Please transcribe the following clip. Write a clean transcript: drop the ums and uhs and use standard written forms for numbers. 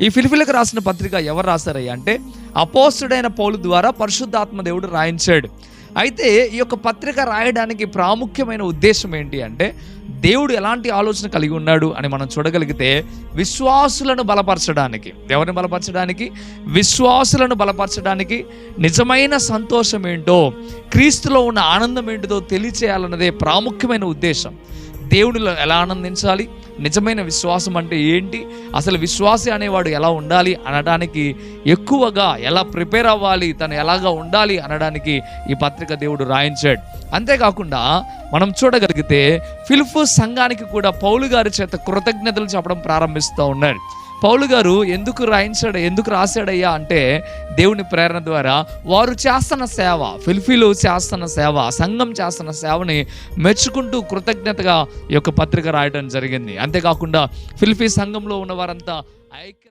ఈ ఫిలిప్పీలకు రాసిన పత్రిక ఎవరు రాశారయ్యా అంటే అపోస్తుడైన పౌలు ద్వారా పరిశుద్ధాత్మ దేవుడు రాయించాడు. అయితే ఈ యొక్క పత్రిక రాయడానికి ప్రాముఖ్యమైన ఉద్దేశం ఏంటి అంటే దేవుడు ఎలాంటి ఆలోచన కలిగి ఉన్నాడు అని మనం చూడగలిగితే విశ్వాసులను బలపరచడానికి. ఎవరిని బలపరచడానికి? విశ్వాసులను బలపరచడానికి. నిజమైన సంతోషం ఏంటో, క్రీస్తులో ఉన్న ఆనందం ఏంటిదో తెలియచేయాలన్నదే ప్రాముఖ్యమైన ఉద్దేశం. దేవుడిలో ఎలా ఆనందించాలి, నిజమైన విశ్వాసం అంటే ఏంటి, అసలు విశ్వాసి అనేవాడు ఎలా ఉండాలి అనడానికి, ఎక్కువగా ఎలా ప్రిపేర్ అవ్వాలి, తను ఎలాగా ఉండాలి అనడానికి ఈ పత్రిక దేవుడు రాయించాడు. అంతేకాకుండా మనం చూడగలిగితే ఫిలిప్పీ సంఘానికి కూడా పౌలు గారి చేత కృతజ్ఞతలు చెప్పడం ప్రారంభిస్తూ ఉన్నాడు. పౌలు గారు ఎందుకు రాశాడయ్యా అంటే దేవుని ప్రేరణ ద్వారా వారు చేస్తున్న సేవ, ఫిలిప్పీలో చేస్తున్న సేవ, సంఘం చేస్తున్న సేవని మెచ్చుకుంటూ కృతజ్ఞతగా ఈ యొక్క పత్రిక రాయడం జరిగింది. అంతేకాకుండా ఫిలిప్పీ సంఘంలో ఉన్న వారంతా ఐక్య